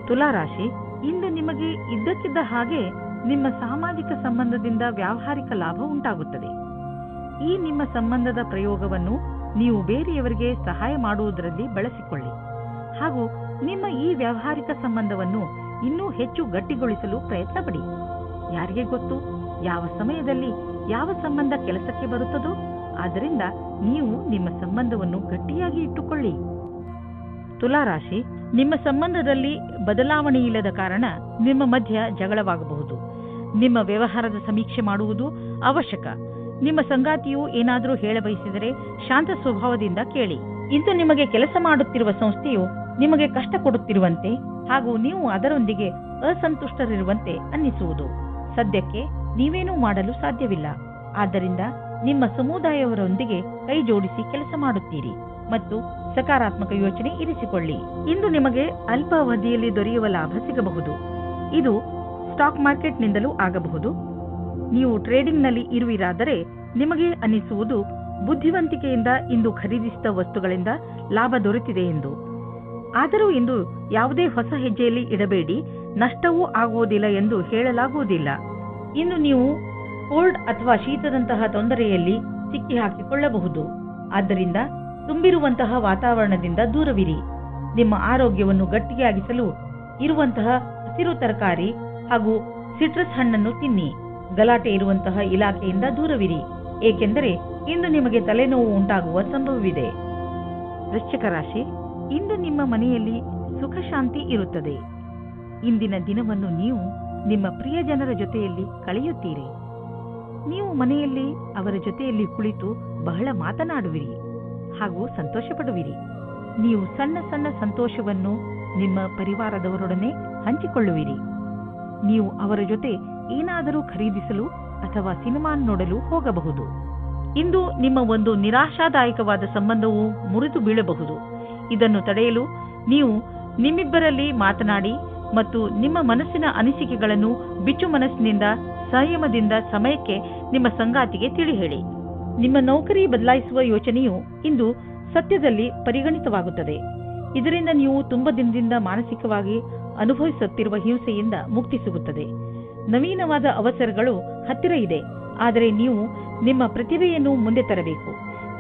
ತುಲಾರಾಶಿ, ಇಂದು ನಿಮಗೆ ಇದ್ದಕ್ಕಿದ್ದ ಹಾಗೆ ನಿಮ್ಮ ಸಾಮಾಜಿಕ ಸಂಬಂಧದಿಂದ ವ್ಯಾವಹಾರಿಕ ಲಾಭ ಉಂಟಾಗುತ್ತದೆ. ಈ ನಿಮ್ಮ ಸಂಬಂಧದ ಪ್ರಯೋಗವನ್ನು ನೀವು ಬೇರೆಯವರಿಗೆ ಸಹಾಯ ಮಾಡುವುದರಲ್ಲಿ ಬಳಸಿಕೊಳ್ಳಿ ಹಾಗೂ ನಿಮ್ಮ ಈ ವ್ಯಾವಹಾರಿಕ ಸಂಬಂಧವನ್ನು ಇನ್ನೂ ಹೆಚ್ಚು ಗಟ್ಟಿಗೊಳಿಸಲು ಪ್ರಯತ್ನ ಪಡಿ. ಯಾರಿಗೆ ಗೊತ್ತು ಯಾವ ಸಮಯದಲ್ಲಿ ಯಾವ ಸಂಬಂಧ ಕೆಲಸಕ್ಕೆ ಬರುತ್ತದೋ. ಆದ್ದರಿಂದ ನೀವು ನಿಮ್ಮ ಸಂಬಂಧವನ್ನು ಗಟ್ಟಿಯಾಗಿ ಇಟ್ಟುಕೊಳ್ಳಿ. ತುಲಾರಾಶಿ, ನಿಮ್ಮ ಸಂಬಂಧದಲ್ಲಿ ಬದಲಾವಣೆಯಿಲ್ಲದ ಕಾರಣ ನಿಮ್ಮ ಮಧ್ಯ ಜಗಳವಾಗಬಹುದು. ನಿಮ್ಮ ವ್ಯವಹಾರದ ಸಮೀಕ್ಷೆ ಮಾಡುವುದು ಅವಶ್ಯಕ. ನಿಮ್ಮ ಸಂಗಾತಿಯು ಏನಾದರೂ ಹೇಳಬಯಸಿದರೆ ಶಾಂತ ಸ್ವಭಾವದಿಂದ ಕೇಳಿ. ಇಂದು ನಿಮಗೆ ಕೆಲಸ ಮಾಡುತ್ತಿರುವ ಸಂಸ್ಥೆಯು ನಿಮಗೆ ಕಷ್ಟ ಕೊಡುತ್ತಿರುವಂತೆ ಹಾಗೂ ನೀವು ಅದರೊಂದಿಗೆ ಅಸಂತುಷ್ಟರಿರುವಂತೆ ಅನ್ನಿಸುವುದು. ಸದ್ಯಕ್ಕೆ ನೀವೇನೂ ಮಾಡಲು ಸಾಧ್ಯವಿಲ್ಲ. ಆದ್ದರಿಂದ ನಿಮ್ಮ ಸಮುದಾಯವರೊಂದಿಗೆ ಕೈ ಜೋಡಿಸಿ ಕೆಲಸ ಮಾಡುತ್ತೀರಿ ಮತ್ತು ಸಕಾರಾತ್ಮಕ ಯೋಚನೆ ಇರಿಸಿಕೊಳ್ಳಿ. ಇಂದು ನಿಮಗೆ ಅಲ್ಪ ಅವಧಿಯಲ್ಲಿ ದೊರೆಯುವ ಲಾಭ ಸಿಗಬಹುದು. ಇದು ಸ್ಟಾಕ್ ಮಾರ್ಕೆಟ್ನಿಂದಲೂ ಆಗಬಹುದು. ನೀವು ಟ್ರೇಡಿಂಗ್ನಲ್ಲಿ ಇರುವಿರಾದರೆ ನಿಮಗೆ ಅನ್ನಿಸುವುದು ಬುದ್ಧಿವಂತಿಕೆಯಿಂದ ಇಂದು ಖರೀದಿಸಿದ ವಸ್ತುಗಳಿಂದ ಲಾಭ ದೊರೆತಿದೆ ಎಂದು. ಆದರೂ ಇಂದು ಯಾವುದೇ ಹೊಸ ಹೆಜ್ಜೆಯಲ್ಲಿ ಇಡಬೇಡಿ, ನಷ್ಟವೂ ಆಗುವುದಿಲ್ಲ ಎಂದು ಹೇಳಲಾಗುವುದಿಲ್ಲ. ಇನ್ನು ನೀವು ಕೋಲ್ಡ್ ಅಥವಾ ಶೀತದಂತಹ ತೊಂದರೆಯಲ್ಲಿ ಸಿಕ್ಕಿ ಹಾಕಿಕೊಳ್ಳಬಹುದು. ಆದ್ದರಿಂದ ತುಂಬಿರುವಂತಹ ವಾತಾವರಣದಿಂದ ದೂರವಿರಿ. ನಿಮ್ಮ ಆರೋಗ್ಯವನ್ನು ಗಟ್ಟಿಯಾಗಿಸಲು ಇರುವಂತಹ ಹಸಿರು ತರಕಾರಿ ಹಾಗೂ ಸಿಟ್ರಸ್ ಹಣ್ಣನ್ನು ತಿನ್ನಿ. ಗಲಾಟೆ ಇರುವಂತಹ ಇಲಾಖೆಯಿಂದ ದೂರವಿರಿ, ಏಕೆಂದರೆ ಇಂದು ನಿಮಗೆ ತಲೆನೋವು ಉಂಟಾಗುವ ಸಂಭವವಿದೆ. ವೃಶ್ಚಿಕ ರಾಶಿ, ಇಂದು ನಿಮ್ಮ ಮನೆಯಲ್ಲಿ ಸುಖ ಶಾಂತಿ ಇರುತ್ತದೆ. ಇಂದಿನ ದಿನವನ್ನು ನೀವು ನಿಮ್ಮ ಪ್ರಿಯಜನರ ಜೊತೆಯಲ್ಲಿ ಕಳೆಯುತ್ತೀರಿ. ನೀವು ಮನೆಯಲ್ಲಿ ಅವರ ಜೊತೆಯಲ್ಲಿ ಕುಳಿತು ಬಹಳ ಮಾತನಾಡುವಿರಿ ಹಾಗೂ ಸಂತೋಷ ಪಡುವಿರಿ. ನೀವು ಸಣ್ಣ ಸಣ್ಣ ಸಂತೋಷವನ್ನು ನಿಮ್ಮ ಪರಿವಾರದವರೊಡನೆ ಹಂಚಿಕೊಳ್ಳುವಿರಿ. ನೀವು ಅವರ ಜೊತೆ ಏನಾದರೂ ಖರೀದಿಸಲು ಅಥವಾ ಸಿನಿಮಾ ನೋಡಲು ಹೋಗಬಹುದು. ಇಂದು ನಿಮ್ಮ ಒಂದು ನಿರಾಶಾದಾಯಕವಾದ ಸಂಬಂಧವು ಮುರಿದು ಬೀಳಬಹುದು. ಇದನ್ನು ತಡೆಯಲು ನೀವು ನಿಮ್ಮಿಬ್ಬರಲ್ಲಿ ಮಾತನಾಡಿ ಮತ್ತು ನಿಮ್ಮ ಮನಸ್ಸಿನ ಅನಿಸಿಕೆಗಳನ್ನು ಬಿಚ್ಚು ಮನಸ್ಸಿನಿಂದ ಸಂಯಮದಿಂದ ಸಮಯಕ್ಕೆ ನಿಮ್ಮ ಸಂಗಾತಿಗೆ ತಿಳಿ ಹೇಳಿ. ನಿಮ್ಮ ನೌಕರಿ ಬದಲಾಯಿಸುವ ಯೋಚನೆಯು ಇಂದು ಸತ್ಯದಲ್ಲಿ ಪರಿಗಣಿತವಾಗುತ್ತದೆ. ಇದರಿಂದ ನೀವು ತುಂಬ ದಿನದಿಂದ ಮಾನಸಿಕವಾಗಿ ಅನುಭವಿಸುತ್ತಿರುವ ಹಿಂಸೆಯಿಂದ ಮುಕ್ತಿ ಸಿಗುತ್ತದೆ. ನವೀನವಾದ ಅವಸರಗಳು ಹತ್ತಿರ ಇದೆ, ಆದರೆ ನೀವು ನಿಮ್ಮ ಪ್ರತಿಭೆಯನ್ನು ಮುಂದೆ ತರಬೇಕು.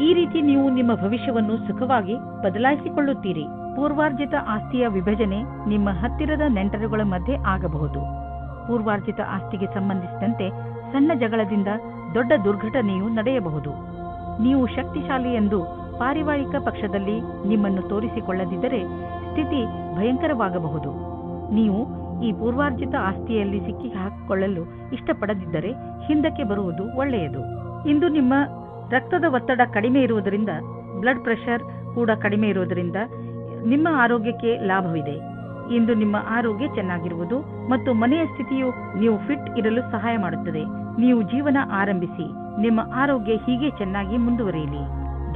ಈ ರೀತಿ ನೀವು ನಿಮ್ಮ ಭವಿಷ್ಯವನ್ನು ಸುಖವಾಗಿ ಬದಲಾಯಿಸಿಕೊಳ್ಳುತ್ತೀರಿ. ಪೂರ್ವಾರ್ಜಿತ ಆಸ್ತಿಯ ವಿಭಜನೆ ನಿಮ್ಮ ಹತ್ತಿರದ ನೆಂಟರುಗಳ ಮಧ್ಯೆ ಆಗಬಹುದು. ಪೂರ್ವಾರ್ಜಿತ ಆಸ್ತಿಗೆ ಸಂಬಂಧಿಸಿದಂತೆ ಸಣ್ಣ ಜಗಳದಿಂದ ದೊಡ್ಡ ದುರ್ಘಟನೆಯು ನಡೆಯಬಹುದು. ನೀವು ಶಕ್ತಿಶಾಲಿ ಎಂದು ಪಾರಿವಾರಿಕ ಪಕ್ಷದಲ್ಲಿ ನಿಮ್ಮನ್ನು ತೋರಿಸಿಕೊಳ್ಳದಿದ್ದರೆ ಸ್ಥಿತಿ ಭಯಂಕರವಾಗಬಹುದು. ನೀವು ಈ ಪೂರ್ವಾರ್ಜಿತ ಆಸ್ತಿಯಲ್ಲಿ ಸಿಕ್ಕಿ ಹಾಕಿಕೊಳ್ಳಲು ಇಷ್ಟಪಡದಿದ್ದರೆ ಹಿಂದಕ್ಕೆ ಬರುವುದು ಒಳ್ಳೆಯದು. ಇಂದು ನಿಮ್ಮ ರಕ್ತದ ಒತ್ತಡ ಕಡಿಮೆ ಇರುವುದರಿಂದ, ಬ್ಲಡ್ ಪ್ರೆಷರ್ ಕೂಡ ಕಡಿಮೆ ಇರುವುದರಿಂದ ನಿಮ್ಮ ಆರೋಗ್ಯಕ್ಕೆ ಲಾಭವಿದೆ. ಇಂದು ನಿಮ್ಮ ಆರೋಗ್ಯ ಚೆನ್ನಾಗಿರುವುದು ಮತ್ತು ಮನೆಯ ಸ್ಥಿತಿಯು ನೀವು ಫಿಟ್ ಇರಲು ಸಹಾಯ ಮಾಡುತ್ತದೆ. ನೀವು ಜೀವನ ಆರಂಭಿಸಿ, ನಿಮ್ಮ ಆರೋಗ್ಯ ಹೀಗೆ ಚೆನ್ನಾಗಿ ಮುಂದುವರಿಯಲಿ.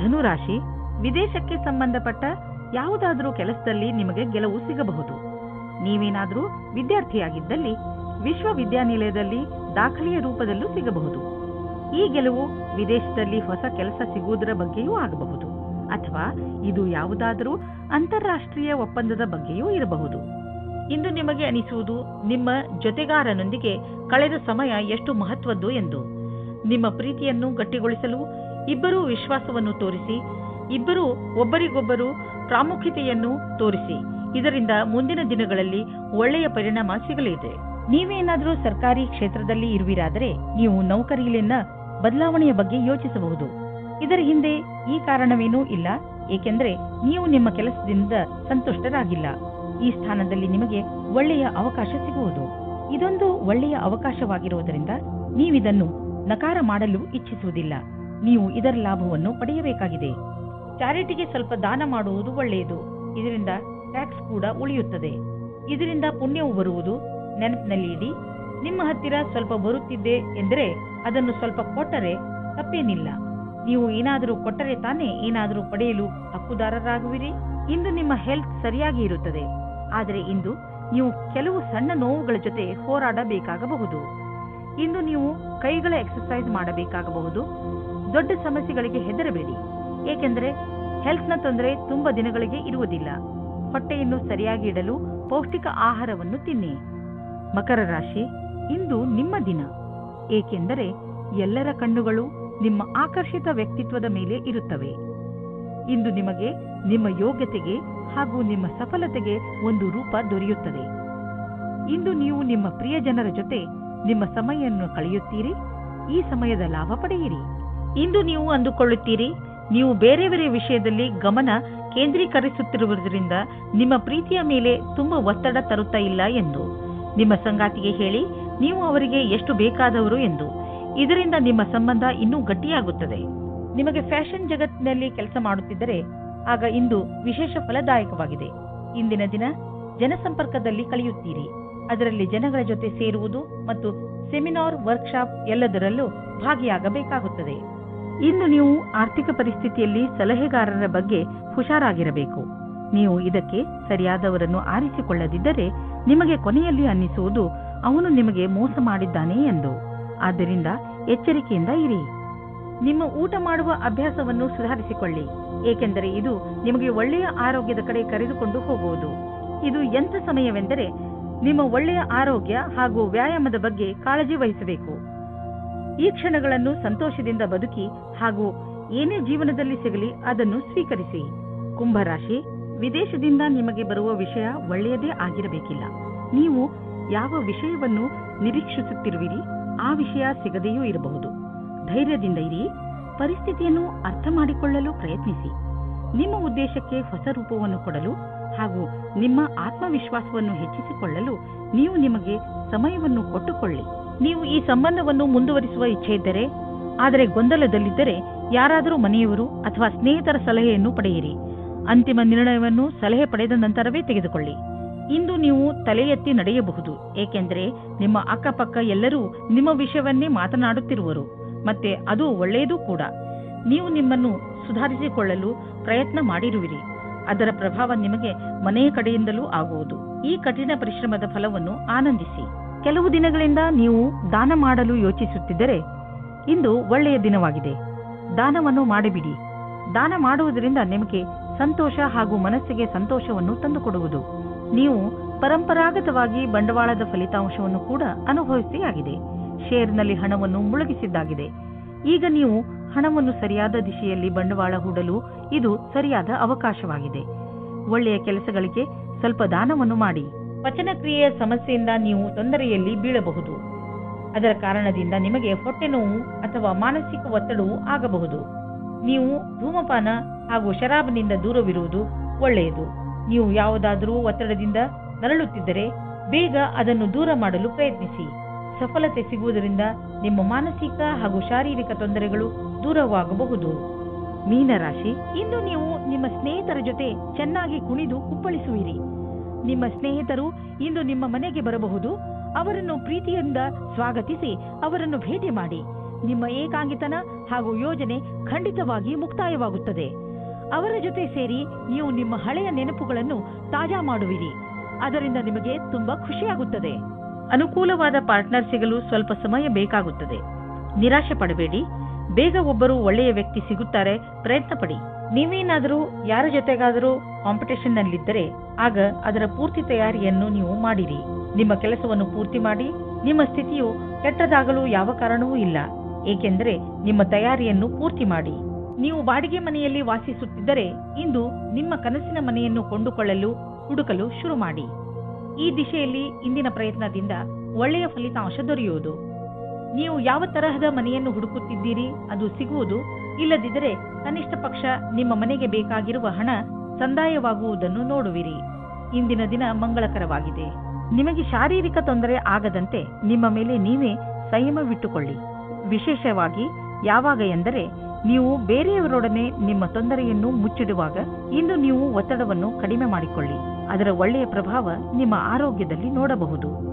ಧನುರಾಶಿ, ವಿದೇಶಕ್ಕೆ ಸಂಬಂಧಪಟ್ಟ ಯಾವುದಾದರೂ ಕೆಲಸದಲ್ಲಿ ನಿಮಗೆ ಗೆಲುವು ಸಿಗಬಹುದು. ನೀವೇನಾದರೂ ವಿದ್ಯಾರ್ಥಿಯಾಗಿದ್ದಲ್ಲಿ ವಿಶ್ವವಿದ್ಯಾನಿಲಯದಲ್ಲಿ ದಾಖಲೆಯ ರೂಪದಲ್ಲೂ ಸಿಗಬಹುದು. ಈ ಗೆಲುವು ವಿದೇಶದಲ್ಲಿ ಹೊಸ ಕೆಲಸ ಸಿಗುವುದರ ಬಗ್ಗೆಯೂ ಆಗಬಹುದು, ಅಥವಾ ಇದು ಯಾವುದಾದರೂ ಅಂತಾರಾಷ್ಟ್ರೀಯ ಒಪ್ಪಂದದ ಬಗ್ಗೆಯೂ ಇರಬಹುದು. ಇಂದು ನಿಮಗೆ ಅನಿಸುವುದು ನಿಮ್ಮ ಜೊತೆಗಾರನೊಂದಿಗೆ ಕಳೆದ ಸಮಯ ಎಷ್ಟು ಮಹತ್ವದ್ದು ಎಂದು. ನಿಮ್ಮ ಪ್ರೀತಿಯನ್ನು ಗಟ್ಟಿಗೊಳಿಸಲು ಇಬ್ಬರೂ ವಿಶ್ವಾಸವನ್ನು ತೋರಿಸಿ, ಇಬ್ಬರೂ ಒಬ್ಬರಿಗೊಬ್ಬರು ಪ್ರಾಮುಖ್ಯತೆಯನ್ನು ತೋರಿಸಿ. ಇದರಿಂದ ಮುಂದಿನ ದಿನಗಳಲ್ಲಿ ಒಳ್ಳೆಯ ಪರಿಣಾಮ ಸಿಗಲಿದೆ. ನೀವೇನಾದರೂ ಸರ್ಕಾರಿ ಕ್ಷೇತ್ರದಲ್ಲಿ ಇರುವಿರಾದರೆ ನೀವು ನೌಕರಿಯಲ್ಲಿನ ಬದಲಾವಣೆಯ ಬಗ್ಗೆ ಯೋಚಿಸಬಹುದು. ಇದರ ಹಿಂದೆ ಈ ಕಾರಣವೇನೂ ಇಲ್ಲ, ಏಕೆಂದರೆ ನೀವು ನಿಮ್ಮ ಕೆಲಸದಿಂದ ಸಂತುಷ್ಟರಾಗಿಲ್ಲ. ಈ ಸ್ಥಾನದಲ್ಲಿ ನಿಮಗೆ ಒಳ್ಳೆಯ ಅವಕಾಶ ಸಿಗುವುದು. ಇದೊಂದು ಒಳ್ಳೆಯ ಅವಕಾಶವಾಗಿರುವುದರಿಂದ ನೀವಿದನ್ನು ನಕಾರ ಮಾಡಲು ಇಚ್ಛಿಸುವುದಿಲ್ಲ. ನೀವು ಇದರ ಲಾಭವನ್ನು ಪಡೆಯಬೇಕಾಗಿದೆ. ಚಾರಿಟಿಗೆ ಸ್ವಲ್ಪ ದಾನ ಮಾಡುವುದು ಒಳ್ಳೆಯದು. ಇದರಿಂದ ಟ್ಯಾಕ್ಸ್ ಕೂಡ ಉಳಿಯುತ್ತದೆ. ಇದರಿಂದ ಪುಣ್ಯವು ಬರುವುದು. ನೆನಪಿನಲ್ಲಿ ಇಡಿ, ನಿಮ್ಮ ಹತ್ತಿರ ಸ್ವಲ್ಪ ಬರುತ್ತಿದ್ದೆ ಎಂದರೆ ಅದನ್ನು ಸ್ವಲ್ಪ ಕೊಟ್ಟರೆ ತಪ್ಪೇನಿಲ್ಲ. ನೀವು ಏನಾದರೂ ಕೊಟ್ಟರೆ ತಾನೇ ಏನಾದರೂ ಪಡೆಯಲು ಹಕ್ಕುದಾರರಾಗುವಿರಿ. ಇಂದು ನಿಮ್ಮ ಹೆಲ್ತ್ ಸರಿಯಾಗಿ ಇರುತ್ತದೆ, ಆದರೆ ಇಂದು ನೀವು ಕೆಲವು ಸಣ್ಣ ನೋವುಗಳ ಜೊತೆ ಹೋರಾಡಬೇಕಾಗಬಹುದು. ಇಂದು ನೀವು ಕೈಗಳ ಎಕ್ಸರ್ಸೈಸ್ ಮಾಡಬೇಕಾಗಬಹುದು. ದೊಡ್ಡ ಸಮಸ್ಯೆಗಳಿಗೆ ಹೆದರಬೇಡಿ, ಏಕೆಂದರೆ ಹೆಲ್ತ್ನ ತೊಂದರೆ ತುಂಬಾ ದಿನಗಳಿಗೆ ಇರುವುದಿಲ್ಲ. ಹೊಟ್ಟೆಯನ್ನು ಸರಿಯಾಗಿ ಇಡಲು ಪೌಷ್ಟಿಕ ಆಹಾರವನ್ನು ತಿನ್ನಿ. ಮಕರ ರಾಶಿ, ಇಂದು ನಿಮ್ಮ ದಿನ, ಏಕೆಂದರೆ ಎಲ್ಲರ ಕಣ್ಣುಗಳು ನಿಮ್ಮ ಆಕರ್ಷಿತ ವ್ಯಕ್ತಿತ್ವದ ಮೇಲೆ ಇರುತ್ತವೆ. ಇಂದು ನಿಮಗೆ ನಿಮ್ಮ ಯೋಗ್ಯತೆಗೆ ಹಾಗೂ ನಿಮ್ಮ ಸಫಲತೆಗೆ ಒಂದು ರೂಪ ದೊರೆಯುತ್ತದೆ. ಇಂದು ನೀವು ನಿಮ್ಮ ಪ್ರಿಯ ಜನರ ಜೊತೆ ನಿಮ್ಮ ಸಮಯವನ್ನು ಕಳೆಯುತ್ತೀರಿ. ಈ ಸಮಯದ ಲಾಭ ಪಡೆಯಿರಿ. ಇಂದು ನೀವು ಅಂದುಕೊಳ್ಳುತ್ತೀರಿ, ನೀವು ಬೇರೆ ಬೇರೆ ವಿಷಯದಲ್ಲಿ ಗಮನ ಕೇಂದ್ರೀಕರಿಸುತ್ತಿರುವುದರಿಂದ ನಿಮ್ಮ ಪ್ರೀತಿಯ ಮೇಲೆ ತುಂಬಾ ಒತ್ತಡ ತರುತ್ತಾ ಇಲ್ಲ ಎಂದು. ನಿಮ್ಮ ಸಂಗಾತಿಗೆ ಹೇಳಿ ನೀವು ಅವರಿಗೆ ಎಷ್ಟು ಬೇಕಾದವರು ಎಂದು. ಇದರಿಂದ ನಿಮ್ಮ ಸಂಬಂಧ ಇನ್ನೂ ಗಟ್ಟಿಯಾಗುತ್ತದೆ. ನಿಮಗೆ ಫ್ಯಾಷನ್ ಜಗತ್ತಿನಲ್ಲಿ ಕೆಲಸ ಮಾಡುತ್ತಿದ್ದರೆ ಆಗ ಇಂದು ವಿಶೇಷ ಫಲದಾಯಕವಾಗಿದೆ. ಇಂದಿನ ದಿನ ಜನಸಂಪರ್ಕದಲ್ಲಿ ಕಳೆಯುತ್ತೀರಿ. ಅದರಲ್ಲಿ ಜನಗಳ ಜೊತೆ ಸೇರುವುದು ಮತ್ತು ಸೆಮಿನಾರ್, ವರ್ಕ್ಶಾಪ್ ಎಲ್ಲದರಲ್ಲೂ ಭಾಗಿಯಾಗಬೇಕಾಗುತ್ತದೆ. ಇಂದು ನೀವು ಆರ್ಥಿಕ ಪರಿಸ್ಥಿತಿಯಲ್ಲಿ ಸಲಹೆಗಾರರ ಬಗ್ಗೆ ಹುಷಾರಾಗಿರಬೇಕು. ನೀವು ಇದಕ್ಕೆ ಸರಿಯಾದವರನ್ನು ಆರಿಸಿಕೊಳ್ಳದಿದ್ದರೆ ನಿಮಗೆ ಕೊನೆಯಲ್ಲಿ ಅನ್ನಿಸುವುದು ಅವನು ನಿಮಗೆ ಮೋಸ ಮಾಡಿದ್ದಾನೆ ಎಂದು. ಆದ್ದರಿಂದ ಎಚ್ಚರಿಕೆಯಿಂದ ಇರಿ. ನಿಮ್ಮ ಊಟ ಮಾಡುವ ಅಭ್ಯಾಸವನ್ನು ಸುಧಾರಿಸಿಕೊಳ್ಳಿ, ಏಕೆಂದರೆ ಇದು ನಿಮಗೆ ಒಳ್ಳೆಯ ಆರೋಗ್ಯದ ಕಡೆ ಕರೆದುಕೊಂಡು ಹೋಗುವುದು. ಇದು ಎಂಥ ಸಮಯವೆಂದರೆ ನಿಮ್ಮ ಒಳ್ಳೆಯ ಆರೋಗ್ಯ ಹಾಗೂ ವ್ಯಾಯಾಮದ ಬಗ್ಗೆ ಕಾಳಜಿ ವಹಿಸಬೇಕು. ಈ ಕ್ಷಣಗಳನ್ನು ಸಂತೋಷದಿಂದ ಬದುಕಿ ಹಾಗೂ ಏನೇ ಜೀವನದಲ್ಲಿ ಸಿಗಲಿ ಅದನ್ನು ಸ್ವೀಕರಿಸಿ. ಕುಂಭರಾಶಿ, ವಿದೇಶದಿಂದ ನಿಮಗೆ ಬರುವ ವಿಷಯ ಒಳ್ಳೆಯದೇ ಆಗಿರಬೇಕಿಲ್ಲ. ನೀವು ಯಾವ ವಿಷಯವನ್ನು ನಿರೀಕ್ಷಿಸುತ್ತಿರುವಿರಿ ಆ ವಿಷಯ ಸಿಗದೆಯೂ ಇರಬಹುದು. ಧೈರ್ಯದಿಂದ ಇರಿ. ಪರಿಸ್ಥಿತಿಯನ್ನು ಅರ್ಥ ಮಾಡಿಕೊಳ್ಳಲು ಪ್ರಯತ್ನಿಸಿ. ನಿಮ್ಮ ಉದ್ದೇಶಕ್ಕೆ ಹೊಸ ರೂಪವನ್ನು ಕೊಡಲು ಹಾಗೂ ನಿಮ್ಮ ಆತ್ಮವಿಶ್ವಾಸವನ್ನು ಹೆಚ್ಚಿಸಿಕೊಳ್ಳಲು ನೀವು ನಿಮಗೆ ಸಮಯವನ್ನು ಕೊಟ್ಟುಕೊಳ್ಳಿ. ನೀವು ಈ ಸಂಬಂಧವನ್ನು ಮುಂದುವರಿಸುವ ಇಚ್ಛೆ ಇದ್ದರೆ, ಆದರೆ ಗೊಂದಲದಲ್ಲಿದ್ದರೆ ಯಾರಾದರೂ ಮನೆಯವರು ಅಥವಾ ಸ್ನೇಹಿತರ ಸಲಹೆಯನ್ನು ಪಡೆಯಿರಿ. ಅಂತಿಮ ನಿರ್ಣಯವನ್ನು ಸಲಹೆ ಪಡೆದ ನಂತರವೇ ತೆಗೆದುಕೊಳ್ಳಿ. ಇಂದು ನೀವು ತಲೆ ಎತ್ತಿ ನಡೆಯಬಹುದು, ಏಕೆಂದರೆ ನಿಮ್ಮ ಅಕ್ಕಪಕ್ಕ ಎಲ್ಲರೂ ನಿಮ್ಮ ವಿಷಯವನ್ನೇ ಮಾತನಾಡುತ್ತಿರುವರು. ಮತ್ತೆ ಅದು ಒಳ್ಳೆಯದೂ ಕೂಡ. ನೀವು ನಿಮ್ಮನ್ನು ಸುಧಾರಿಸಿಕೊಳ್ಳಲು ಪ್ರಯತ್ನ ಮಾಡಿರುವಿರಿ. ಅದರ ಪ್ರಭಾವ ನಿಮಗೆ ಮನೆಯ ಕಡೆಯಿಂದಲೂ ಆಗುವುದು. ಈ ಕಠಿಣ ಪರಿಶ್ರಮದ ಫಲವನ್ನು ಆನಂದಿಸಿ. ಕೆಲವು ದಿನಗಳಿಂದ ನೀವು ದಾನ ಮಾಡಲು ಯೋಚಿಸುತ್ತಿದ್ದರೆ ಇಂದು ಒಳ್ಳೆಯ ದಿನವಾಗಿದೆ. ದಾನವನ್ನು ಮಾಡಿಬಿಡಿ. ದಾನ ಮಾಡುವುದರಿಂದ ನಿಮಗೆ ಸಂತೋಷ ಹಾಗೂ ಮನಸ್ಸಿಗೆ ಸಂತೋಷವನ್ನು ತಂದುಕೊಡುವುದು. ನೀವು ಪರಂಪರಾಗತವಾಗಿ ಬಂಡವಾಳದ ಫಲಿತಾಂಶವನ್ನು ಕೂಡ ಅನುಭವಿಸಿಯಾಗಿದೆ. ಶೇರ್ನಲ್ಲಿ ಹಣವನ್ನು ಮುಳುಗಿಸಿದ್ದಾಗಿದೆ. ಈಗ ನೀವು ಹಣವನ್ನು ಸರಿಯಾದ ದಿಶೆಯಲ್ಲಿ ಬಂಡವಾಳ ಹೂಡಲು ಇದು ಸರಿಯಾದ ಅವಕಾಶವಾಗಿದೆ. ಒಳ್ಳೆಯ ಕೆಲಸಗಳಿಗೆ ಸ್ವಲ್ಪ ದಾನವನ್ನು ಮಾಡಿ. ಪಚನಕ್ರಿಯೆಯ ಸಮಸ್ಯೆಯಿಂದ ನೀವು ತೊಂದರೆಯಲ್ಲಿ ಬೀಳಬಹುದು. ಅದರ ಕಾರಣದಿಂದ ನಿಮಗೆ ಹೊಟ್ಟೆ ನೋವು ಅಥವಾ ಮಾನಸಿಕ ಒತ್ತಡವೂ ಆಗಬಹುದು. ನೀವು ಧೂಮಪಾನ ಹಾಗೂ ಶರಾಬನಿಂದ ದೂರವಿರುವುದು ಒಳ್ಳೆಯದು. ನೀವು ಯಾವುದಾದರೂ ಒತ್ತಡದಿಂದ ನರಳುತ್ತಿದ್ದರೆ ಬೇಗ ಅದನ್ನು ದೂರ ಮಾಡಲು ಪ್ರಯತ್ನಿಸಿ. ಸಫಲತೆ ಸಿಗುವುದರಿಂದ ನಿಮ್ಮ ಮಾನಸಿಕ ಹಾಗೂ ಶಾರೀರಿಕ ತೊಂದರೆಗಳು ದೂರವಾಗಬಹುದು. ಮೀನರಾಶಿ, ಇಂದು ನೀವು ನಿಮ್ಮ ಸ್ನೇಹಿತರ ಜೊತೆ ಚೆನ್ನಾಗಿ ಕುಣಿದು ಕುಪ್ಪಳಿಸುವಿರಿ. ನಿಮ್ಮ ಸ್ನೇಹಿತರು ಇಂದು ನಿಮ್ಮ ಮನೆಗೆ ಬರಬಹುದು. ಅವರನ್ನು ಪ್ರೀತಿಯಿಂದ ಸ್ವಾಗತಿಸಿ ಅವರನ್ನು ಭೇಟಿ ಮಾಡಿ. ನಿಮ್ಮ ಏಕಾಂಗಿತನ ಹಾಗೂ ಯೋಜನೆ ಖಂಡಿತವಾಗಿ ಮುಕ್ತಾಯವಾಗುತ್ತದೆ. ಅವರ ಜೊತೆ ಸೇರಿ ನೀವು ನಿಮ್ಮ ಹಳೆಯ ನೆನಪುಗಳನ್ನು ತಾಜಾ ಮಾಡುವಿರಿ. ಅದರಿಂದ ನಿಮಗೆ ತುಂಬಾ ಖುಷಿಯಾಗುತ್ತದೆ. ಅನುಕೂಲವಾದ ಪಾರ್ಟ್ನರ್ ಸಿಗಲು ಸ್ವಲ್ಪ ಸಮಯ ಬೇಕಾಗುತ್ತದೆ. ನಿರಾಶೆ ಪಡಬೇಡಿ. ಬೇಗ ಒಬ್ಬರು ಒಳ್ಳೆಯ ವ್ಯಕ್ತಿ ಸಿಗುತ್ತಾರೆ. ಪ್ರಯತ್ನ ಪಡಿ. ನೀವೇನಾದರೂ ಯಾರ ಜೊತೆಗಾದರೂ ಕಾಂಪಿಟೇಷನ್ ನಲ್ಲಿದ್ದರೆ ಆಗ ಅದರ ಪೂರ್ತಿ ತಯಾರಿಯನ್ನು ನೀವು ಮಾಡಿರಿ. ನಿಮ್ಮ ಕೆಲಸವನ್ನು ಪೂರ್ತಿ ಮಾಡಿ. ನಿಮ್ಮ ಸ್ಥಿತಿಯು ಕೆಟ್ಟದಾಗಲು ಯಾವ ಕಾರಣವೂ ಇಲ್ಲ, ಏಕೆಂದರೆ ನಿಮ್ಮ ತಯಾರಿಯನ್ನು ಪೂರ್ತಿ ಮಾಡಿ. ನೀವು ಬಾಡಿಗೆ ಮನೆಯಲ್ಲಿ ವಾಸಿಸುತ್ತಿದ್ದರೆ ಇಂದು ನಿಮ್ಮ ಕನಸಿನ ಮನೆಯನ್ನು ಕೊಂಡುಕೊಳ್ಳಲು ಹುಡುಕಲು ಶುರು ಮಾಡಿ. ಈ ದಿಶೆಯಲ್ಲಿ ಇಂದಿನ ಪ್ರಯತ್ನದಿಂದ ಒಳ್ಳೆಯ ಫಲಿತಾಂಶ ದೊರೆಯುವುದು. ನೀವು ಯಾವ ತರಹದ ಮನೆಯನ್ನು ಹುಡುಕುತ್ತಿದ್ದೀರಿ ಅದು ಸಿಗುವುದು, ಇಲ್ಲದಿದ್ದರೆ ಕನಿಷ್ಠ ಪಕ್ಷ ನಿಮ್ಮ ಮನೆಗೆ ಬೇಕಾಗಿರುವ ಹಣ ಸಂದಾಯವಾಗುವುದನ್ನು ನೋಡುವಿರಿ. ಇಂದಿನ ದಿನ ಮಂಗಳಕರವಾಗಿದೆ. ನಿಮಗೆ ಶಾರೀರಿಕ ತೊಂದರೆ ಆಗದಂತೆ ನಿಮ್ಮ ಮೇಲೆ ನೀವೇ ಸಂಯಮವಿಟ್ಟುಕೊಳ್ಳಿ. ವಿಶೇಷವಾಗಿ ಯಾವಾಗ ಎಂದರೆ ನೀವು ಬೇರೆಯವರೊಡನೆ ನಿಮ್ಮ ತೊಂದರೆಯನ್ನು ಮುಚ್ಚಿಡುವಾಗ. ಇಂದು ನೀವು ಒತ್ತಡವನ್ನು ಕಡಿಮೆ ಮಾಡಿಕೊಳ್ಳಿ. ಅದರ ಒಳ್ಳೆಯ ಪ್ರಭಾವ ನಿಮ್ಮ ಆರೋಗ್ಯದಲ್ಲಿ ನೋಡಬಹುದು.